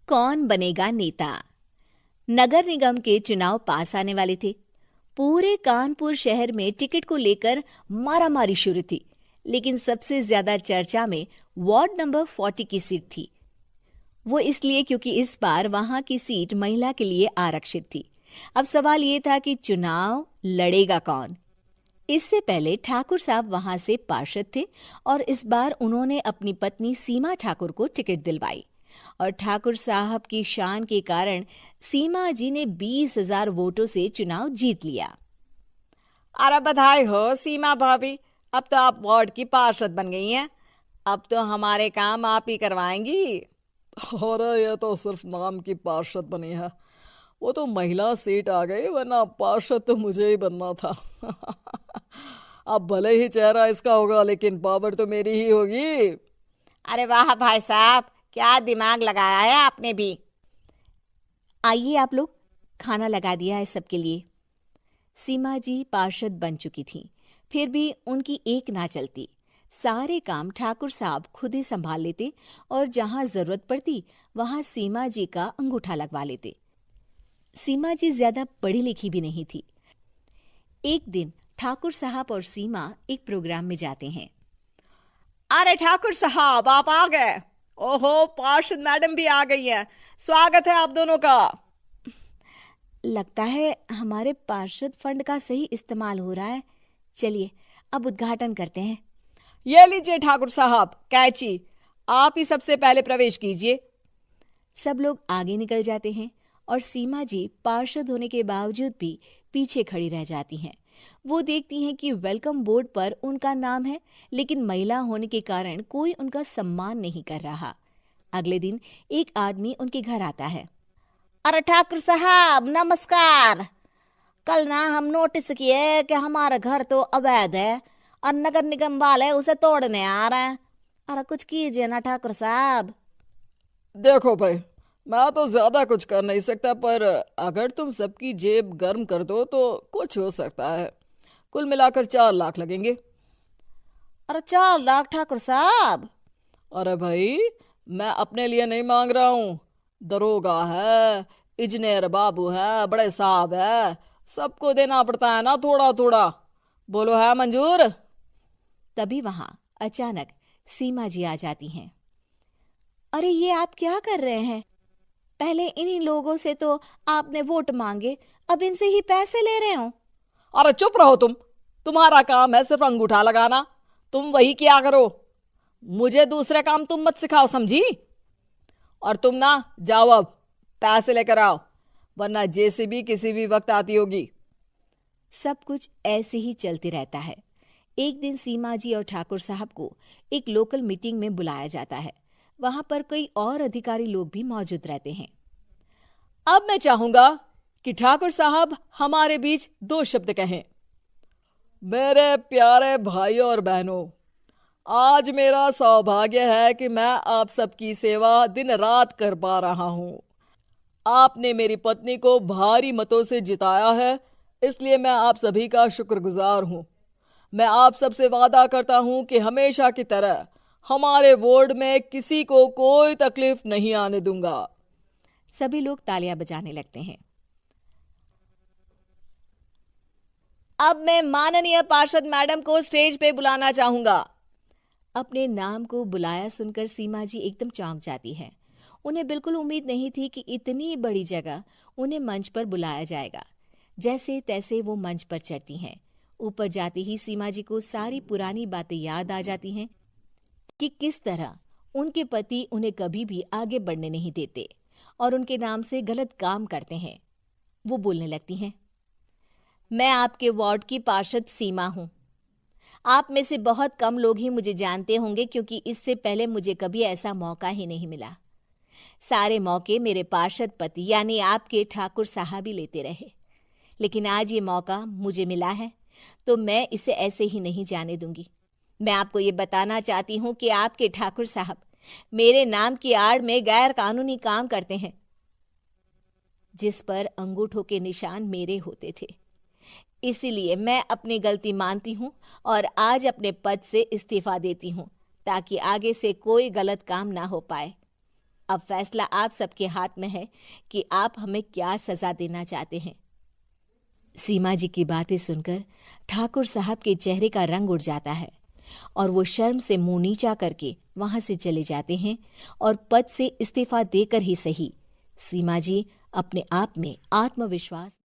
कौन बनेगा नेता। नगर निगम के चुनाव पास आने वाले थे। पूरे कानपुर शहर में टिकट को लेकर मारामारी शुरू थी, लेकिन सबसे ज्यादा चर्चा में वार्ड नंबर 40 की सीट थी। वो इसलिए क्योंकि इस बार वहां की सीट महिला के लिए आरक्षित थी। अब सवाल ये था कि चुनाव लड़ेगा कौन। इससे पहले ठाकुर साहब वहां से पार्षद थे और इस बार उन्होंने अपनी पत्नी सीमा ठाकुर को टिकट दिलवाई और ठाकुर साहब की शान के कारण सीमा जी ने 20,000 वोटों से चुनाव जीत लिया। अरे बधाई हो सीमा भाभी, अब तो आप वार्ड की पार्षद बन गई हैं। अब तो हमारे काम आप ही करवाएंगी। अरे ये तो सिर्फ नाम की पार्षद बनी है, वो तो महिला सीट आ गई, वरना पार्षद तो मुझे ही बनना था। अब भले ही चेहरा इसका होगा, लेकिन पावर तो मेरी ही होगी। अरे वाह भाई साहब, क्या दिमाग लगाया है आपने भी। आइए आप लोग, खाना लगा दिया है सबके लिए। सीमा जी पार्षद बन चुकी थी, फिर भी उनकी एक ना चलती। सारे काम ठाकुर साहब खुद ही संभाल लेते और जहां जरूरत पड़ती वहां सीमा जी का अंगूठा लगवा लेते। सीमा जी ज्यादा पढ़ी लिखी भी नहीं थी। एक दिन ठाकुर साहब और सीमा एक प्रोग्राम में जाते हैं। अरे ठाकुर साहब, आप आ गए। ओहो, पार्षद मैडम भी आ गई हैं। स्वागत है आप दोनों का। लगता है हमारे पार्षद फंड का सही इस्तेमाल हो रहा है। चलिए अब उद्घाटन करते हैं। ये लीजिए ठाकुर साहब कैची, आप ही सबसे पहले प्रवेश कीजिए। सब लोग आगे निकल जाते हैं और सीमा जी पार्षद होने के बावजूद भी पीछे खड़ी रह जाती हैं। वो देखती हैं कि वेलकम बोर्ड पर उनका नाम है, लेकिन महिला होने के कारण कोई उनका सम्मान नहीं कर रहा। अगले दिन एक आदमी उनके घर आता है। अरे ठाकुर साहब नमस्कार। कल ना हम नोटिस किए कि हमारा घर तो अवैध है और नगर निगम वाले उसे तोड़ने आ रहे हैं। अरे कुछ कीजिए ना ठाकुर साहब। देखो भाई, मैं तो ज्यादा कुछ कर नहीं सकता, पर अगर तुम सबकी जेब गर्म कर दो तो कुछ हो सकता है। कुल मिलाकर 4 लाख लगेंगे। अरे 4 लाख ठाकुर साहब? अरे भाई, मैं अपने लिए नहीं मांग रहा हूँ। दरोगा है, इंजीनियर बाबू है, बड़े साहब है, सबको देना पड़ता है ना थोड़ा थोड़ा। बोलो है मंजूर? तभी वहां अचानक सीमा जी आ जाती हैं। अरे ये आप क्या कर रहे हैं? पहले इन्हीं लोगों से तो आपने वोट मांगे, अब इनसे ही पैसे ले रहे हो। अरे चुप रहो तुम, तुम्हारा काम है सिर्फ अंगूठा लगाना, तुम वही किया करो। मुझे दूसरे काम तुम मत सिखाओ, समझी? और तुम ना जाओ, अब पैसे लेकर आओ, वरना जेसीबी किसी भी वक्त आती होगी। सब कुछ ऐसे ही चलते रहता है। एक दिन सीमा जी और ठाकुर साहब को एक लोकल मीटिंग में बुलाया जाता है। वहां पर कई और अधिकारी लोग भी मौजूद रहते हैं। अब मैं चाहूंगा कि ठाकुर साहब हमारे बीच 2 शब्द कहें। मेरे प्यारे भाइयों और बहनों, आज मेरा सौभाग्य है कि मैं आप सबकी सेवा दिन रात कर पा रहा हूं। आपने मेरी पत्नी को भारी मतों से जिताया है, इसलिए मैं आप सभी का शुक्रगुजार हूं। मैं आप सबसे वादा करता हूं कि हमेशा की तरह हमारे वार्ड में किसी को कोई तकलीफ नहीं आने दूंगा। सभी लोग तालियां बजाने लगते हैं। अब मैं माननीय पार्षद मैडम को स्टेज पे बुलाना चाहूंगा। अपने नाम को बुलाया सुनकर सीमा जी एकदम चौंक जाती है। उन्हें बिल्कुल उम्मीद नहीं थी कि इतनी बड़ी जगह उन्हें मंच पर बुलाया जाएगा। जैसे तैसे वो मंच पर चढ़ती हैं। ऊपर जाते ही सीमा जी को सारी पुरानी बातें याद आ जाती हैं कि किस तरह उनके पति उन्हें कभी भी आगे बढ़ने नहीं देते और उनके नाम से गलत काम करते हैं। वो बोलने लगती हैं। मैं आपके वार्ड की पार्षद सीमा हूं। आप में से बहुत कम लोग ही मुझे जानते होंगे, क्योंकि इससे पहले मुझे कभी ऐसा मौका ही नहीं मिला। सारे मौके मेरे पार्षद पति यानी आपके ठाकुर साहब ही लेते रहे, लेकिन आज ये मौका मुझे मिला है तो मैं इसे ऐसे ही नहीं जाने दूंगी। मैं आपको ये बताना चाहती हूँ कि आपके ठाकुर साहब मेरे नाम की आड़ में गैर कानूनी काम करते हैं, जिस पर अंगूठों के निशान मेरे होते थे। इसीलिए मैं अपनी गलती मानती हूँ और आज अपने पद से इस्तीफा देती हूँ, ताकि आगे से कोई गलत काम ना हो पाए। अब फैसला आप सबके हाथ में है कि आप हमें क्या सजा देना चाहते हैं। सीमा जी की बातें सुनकर ठाकुर साहब के चेहरे का रंग उड़ जाता है और वो शर्म से मुंह नीचा करके वहां से चले जाते हैं और पद से इस्तीफा देकर ही सही सीमा जी अपने आप में आत्मविश्वास